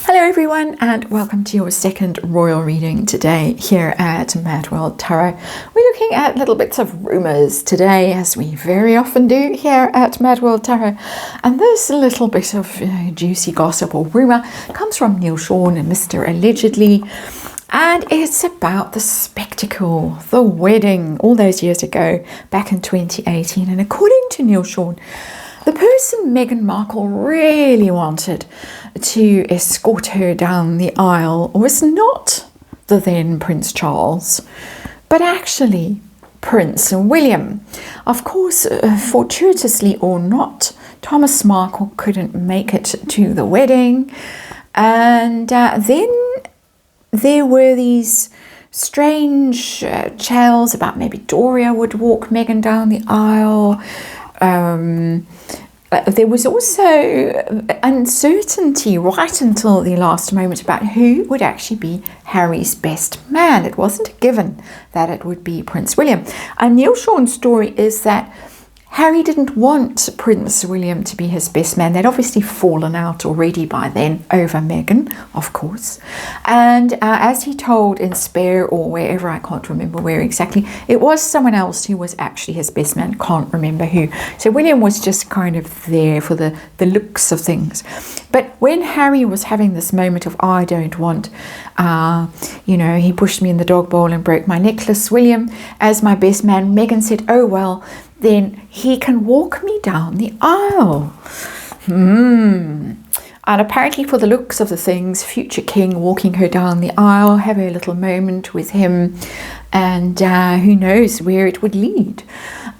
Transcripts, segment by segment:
Hello everyone, and welcome to your second royal reading today here at MadWorldTarot. We're looking at little bits of rumours today, as we very often do here at MadWorldTarot. And this little bit of juicy gossip or rumour comes from Neil Sean and Mr. Allegedly. And it's about the spectacle, the wedding, all those years ago, back in 2018. And according to Neil Sean, the person Meghan Markle really wanted to escort her down the aisle was not the then Prince Charles, but actually Prince William. Of course, fortuitously or not, Thomas Markle couldn't make it to the wedding. And then there were these strange tales about maybe Doria would walk Meghan down the aisle. There was also uncertainty right until the last moment about who would actually be Harry's best man. It wasn't a given that it would be Prince William. And Neil Sean's story is that Harry didn't want Prince William to be his best man. They'd obviously fallen out already by then over Meghan, of course. And as he told in Spare or wherever, I can't remember where exactly, it was someone else who was actually his best man. Can't remember who. So William was just kind of there for the looks of things. But when Harry was having this moment of, I don't want, he pushed me in the dog bowl and broke my necklace, William, as my best man, Meghan said, oh, well, then he can walk me down the aisle. And apparently for the looks of the things, future king walking her down the aisle, have a little moment with him, and who knows where it would lead.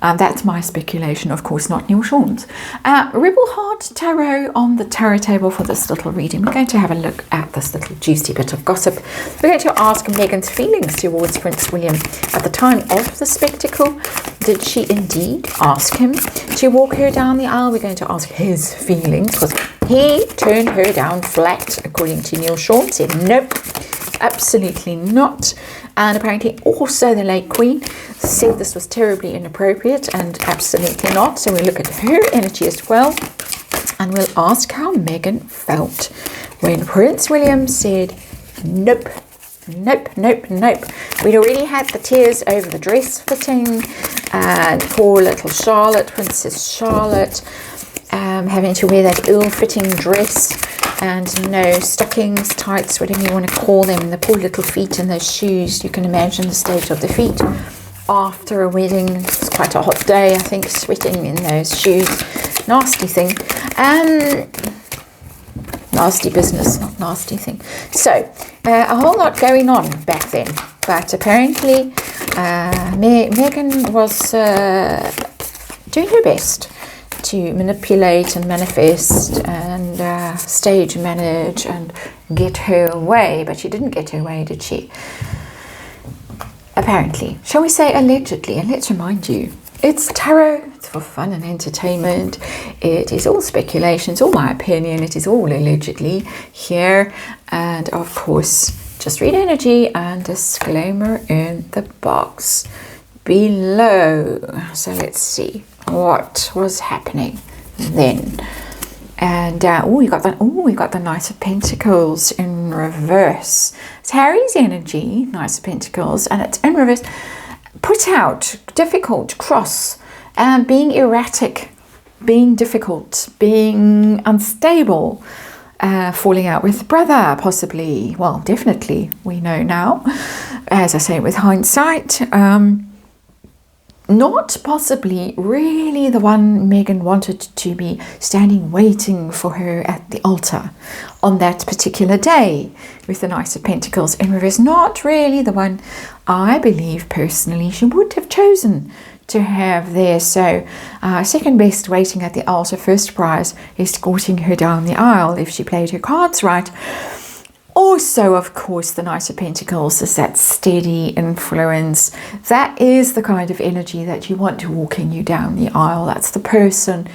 That's my speculation, of course, not Neil Sean's. Rebel Heart Tarot on the tarot table for this little reading. We're going to have a look at this little juicy bit of gossip. We're going to ask Meghan's feelings towards Prince William at the time of the spectacle. Did she indeed ask him to walk her down the aisle? We're going to ask his feelings, because he turned her down flat, according to Neil Sean, said nope, absolutely not. And apparently also the late Queen said this was terribly inappropriate and absolutely not. So we'll look at her energy as well. And we'll ask how Meghan felt when Prince William said nope, nope, nope, nope. We'd already had the tears over the dress fitting, and poor little Charlotte, Princess Charlotte, having to wear that ill-fitting dress and no stockings, tights, whatever you want to call them, the poor little feet in those shoes. You can imagine the state of the feet after a wedding. It's quite a hot day, I think, sweating in those shoes. Nasty thing. Nasty business, not nasty thing. So, a whole lot going on back then. But apparently, Meghan was doing her best to manipulate and manifest and stage manage and get her way. But she didn't get her way, did she? Apparently. Shall we say allegedly? And let's remind you, it's tarot. It's for fun and entertainment. It is all speculation. It's all my opinion. It is all allegedly here. And of course, just read energy and disclaimer in the box below. So let's see what was happening then. And we got the Knight of Pentacles in reverse. It's Harry's energy, Knight of Pentacles, and it's in reverse. Put out, difficult, cross, being erratic, being difficult, being unstable, falling out with brother, possibly. Well, definitely, we know now, as I say, with hindsight. Not possibly really the one Meghan wanted to be standing waiting for her at the altar on that particular day with the Knight of Pentacles in reverse. Not really the one I believe personally she would have chosen to have there. So second best waiting at the altar, first prize escorting her down the aisle if she played her cards right. Also, of course, the Knight of Pentacles is that steady influence. That is the kind of energy that you want walking you down the aisle. That's the person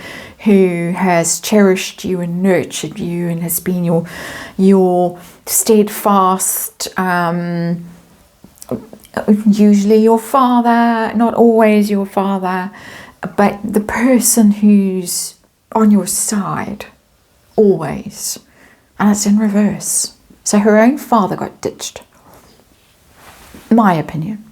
who has cherished you and nurtured you and has been your steadfast, usually your father, not always your father, but the person who's on your side always. and it's in reverse. So her own father got ditched. My opinion.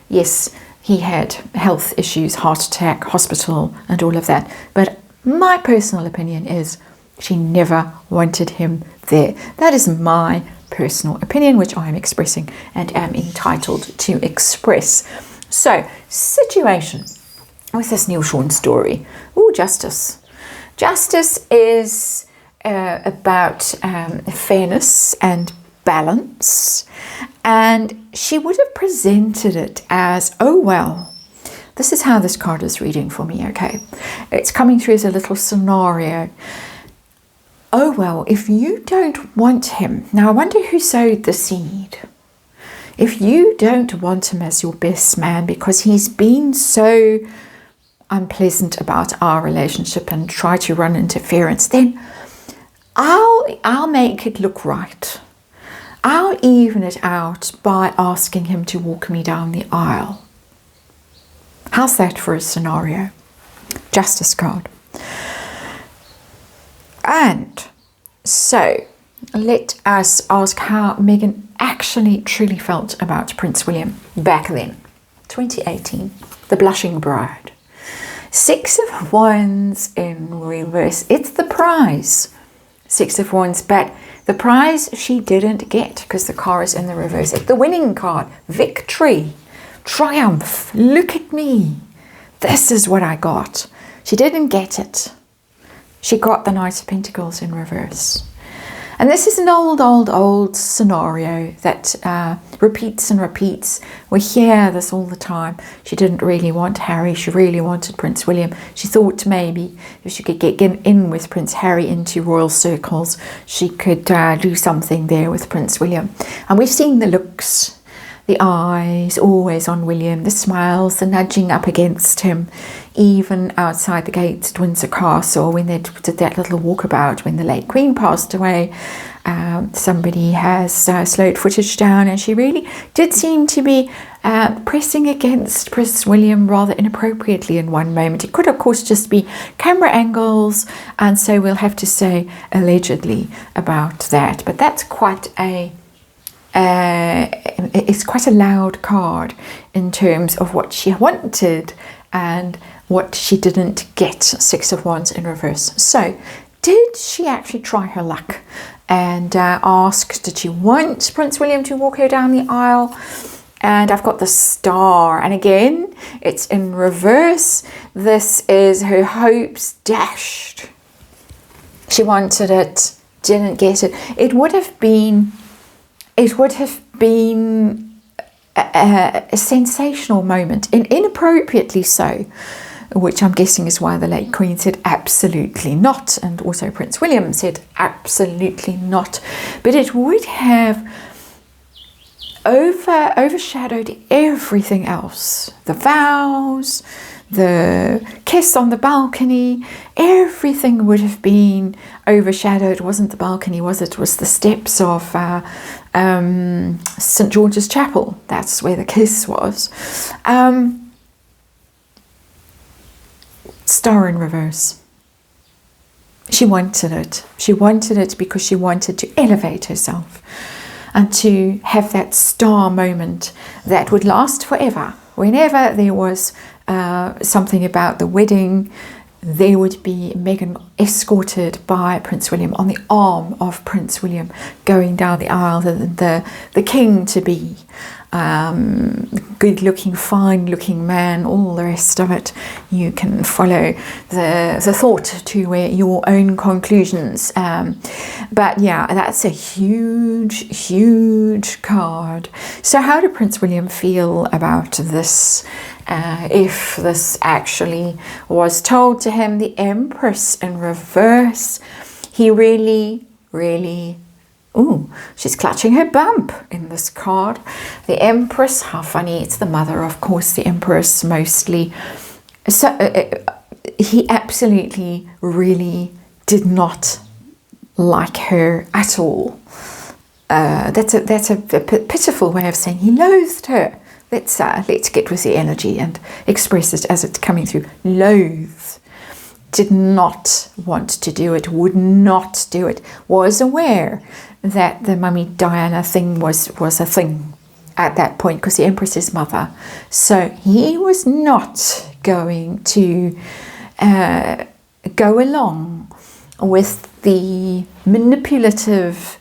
Yes, he had health issues, heart attack, hospital, and all of that. But my personal opinion is she never wanted him there. That is my personal opinion, which I am expressing and am entitled to express. So, situation with this Neil Sean story. Oh, justice. Justice is about fairness and balance, and she would have presented it as, oh well, this is how this card is reading for me, okay? It's coming through as a little scenario. Oh well, if you don't want him, now I wonder who sowed the seed. If you don't want him as your best man because he's been so unpleasant about our relationship and try to run interference, then I'll make it look right. I'll even it out by asking him to walk me down the aisle. How's that for a scenario? Justice card. And so let us ask how Meghan actually truly felt about Prince William back then, 2018, the blushing bride. 6 of Wands in reverse. It's the prize. 6 of Wands, but the prize she didn't get because the car is in the reverse. It's the winning card. Victory. Triumph. Look at me. This is what I got. She didn't get it. She got the Knight of Pentacles in reverse. And this is an old scenario that repeats and repeats. We hear this all the time. She didn't really want Harry. She really wanted Prince William. She thought maybe if she could get in with Prince Harry into royal circles, she could do something there with Prince William. And we've seen the looks, the eyes always on William, the smiles, the nudging up against him, even outside the gates at Windsor Castle when they did that little walkabout when the late Queen passed away. Somebody has slowed footage down, and she really did seem to be pressing against Prince William rather inappropriately in one moment. It could of course just be camera angles, and so we'll have to say allegedly about that, but that's quite it's quite a loud card in terms of what she wanted and what she didn't get. 6 of Wands in reverse. So did she actually try her luck and ask, did she want Prince William to walk her down the aisle? And I've got the Star, and again it's in reverse. This is her hopes dashed. She wanted it, didn't get it. It would have been a sensational moment, inappropriately so, which I'm guessing is why the late Queen said absolutely not, and also Prince William said absolutely not. But it would have overshadowed everything else. The vows, the kiss on the balcony, everything would have been overshadowed. It wasn't the balcony, was it? It was the steps of St. George's Chapel. That's where the kiss was. Star in reverse. She wanted it. She wanted it because she wanted to elevate herself and to have that star moment that would last forever. Whenever there was something about the wedding, there would be Meghan escorted by Prince William on the arm of Prince William going down the aisle, the king to be, good looking, fine looking man, all the rest of it. You can follow the thought to your own conclusions. But yeah, that's a huge card. So how did Prince William feel about this? If this actually was told to him, the Empress in reverse, he really, ooh, she's clutching her bump in this card. The Empress, how funny, it's the mother, of course, the Empress mostly. So he absolutely, really did not like her at all. That's a pitiful way of saying he loathed her. Let's get with the energy and express it as it's coming through. Loathe. did not want to do it, would not do it, was aware that the Mummy Diana thing was a thing at that point, because the Empress's mother. So he was not going to go along with the manipulative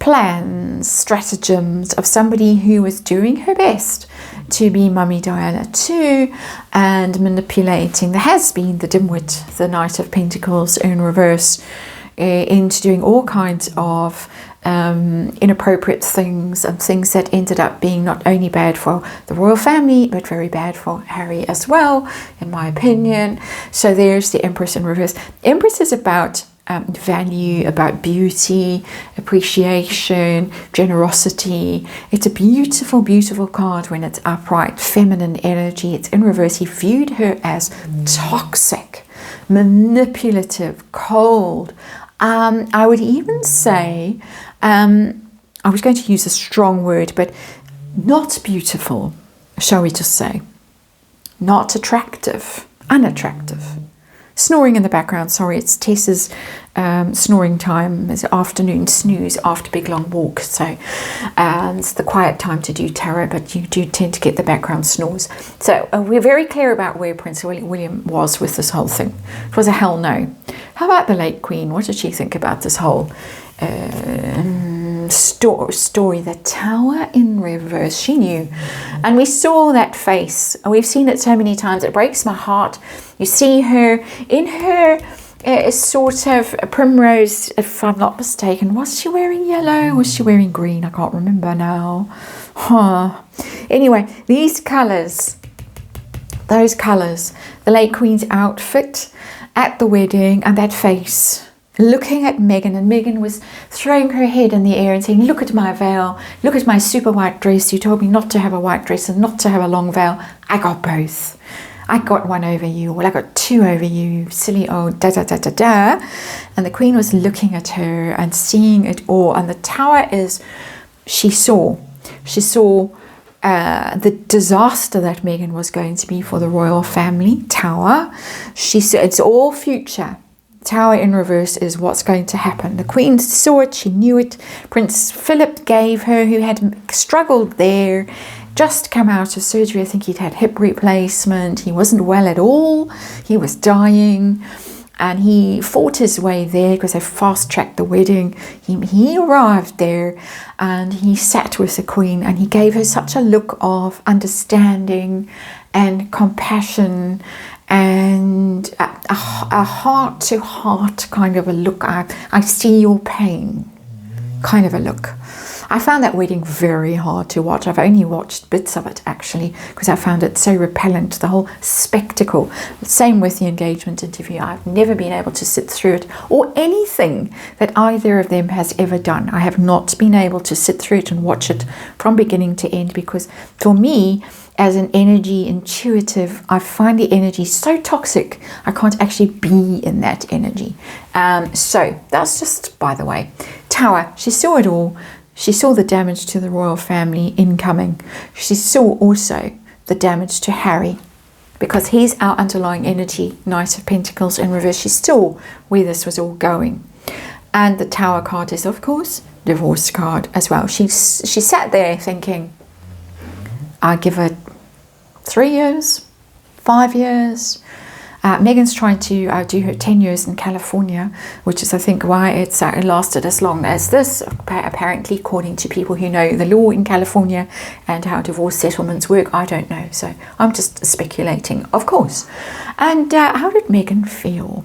plans, stratagems of somebody who was doing her best to be Mummy Diana too, and manipulating the has-been, the dimwit, the Knight of Pentacles in reverse, into doing all kinds of inappropriate things, and things that ended up being not only bad for the royal family but very bad for Harry as well, in my opinion. So there's the Empress in reverse. Empress is about value, about beauty, appreciation, generosity. It's a beautiful, beautiful card when it's upright, feminine energy. It's in reverse. He viewed her as toxic, manipulative, cold. I would even say, I was going to use a strong word, but not beautiful, shall we just say. Not attractive, unattractive. Snoring in the background, sorry, it's Tessa's snoring time. It's afternoon snooze after big long walk. So it's the quiet time to do tarot, but you do tend to get the background snores. So we're very clear about where Prince William was with this whole thing. It was a hell no. How about the late Queen? What did she think about this whole story? The Tower in reverse. She knew. And we saw that face. We've seen it so many times. It breaks my heart. You see her in her sort of primrose, if I'm not mistaken. Was she wearing yellow? Was she wearing green? I can't remember now. Anyway, these colours, those colours, the late Queen's outfit at the wedding, and that face looking at Meghan, and Meghan was throwing her head in the air and saying, look at my veil, look at my super white dress. You told me not to have a white dress and not to have a long veil. I got both. I got one over you. Well, I got two over you, silly old da-da-da-da-da. And the Queen was looking at her and seeing it all. And the Tower is, she saw the disaster that Meghan was going to be for the royal family. Tower. She said it's all future. Tower in reverse is what's going to happen. The Queen saw it, she knew it. Prince Philip gave her, who had struggled there, just come out of surgery. I think he'd had hip replacement. He wasn't well at all. He was dying. And he fought his way there because they fast-tracked the wedding. He arrived there and he sat with the Queen, and he gave her such a look of understanding and compassion and a heart-to-heart kind of a look. I see your pain kind of a look. I found that wedding very hard to watch. I've only watched bits of it, actually, because I found it so repellent, the whole spectacle. Same with the engagement interview. I've never been able to sit through it, or anything that either of them has ever done. I have not been able to sit through it and watch it from beginning to end, because for me, as an energy intuitive, I find the energy so toxic, I can't actually be in that energy. So that's just by the way. Tower, she saw it all. She saw the damage to the royal family incoming. She saw also the damage to Harry, because he's our underlying energy, Knight of Pentacles in reverse. She saw where this was all going. And the Tower card is, of course, divorce card as well. She sat there thinking, I give it 3 years, 5 years. Meghan's trying to do her 10 years in California, which is, I think, why it's lasted as long as this, apparently, according to people who know the law in California and how divorce settlements work. I don't know, so I'm just speculating, of course. And how did Meghan feel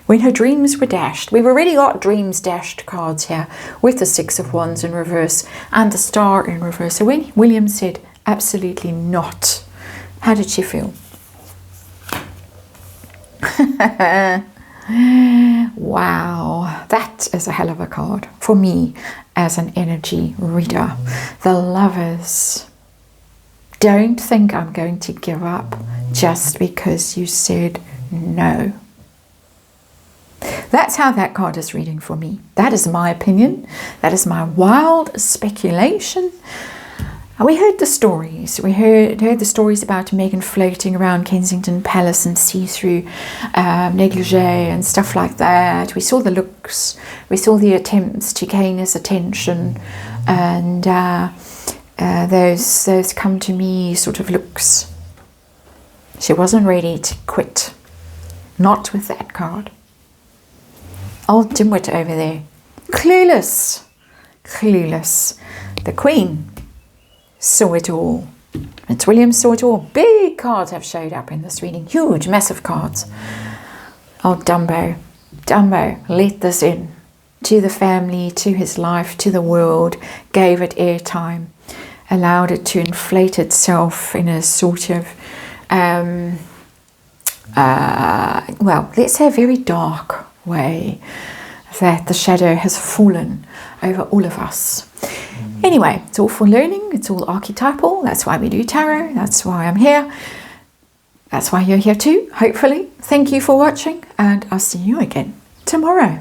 when her dreams were dashed? We've already got dreams dashed cards here with the Six of Wands in reverse and the Star in reverse. So when William said absolutely not, how did she feel? Wow, that is a hell of a card for me as an energy reader. The Lovers. Don't think I'm going to give up just because you said no. That's how that card is reading for me. That is my opinion. That is my wild speculation. And we heard the stories. We heard the stories about Meghan floating around Kensington Palace and see-through negligee and stuff like that. We saw the looks. We saw the attempts to gain his attention, and those come to me sort of looks. She wasn't ready to quit. Not with that card. Old dimwit over there. Clueless. Clueless. The Queen saw it all. Prince William saw it all. Big cards have showed up in this reading. Huge, massive cards. Oh, Dumbo. Dumbo let this in. To the family, to his life, to the world. Gave it airtime. Allowed it to inflate itself in a sort of, well, let's say a very dark way. That the shadow has fallen over all of us. Anyway, it's all for learning. It's all archetypal. That's why we do tarot. That's why I'm here. That's why you're here too, hopefully. Thank you for watching, and I'll see you again tomorrow.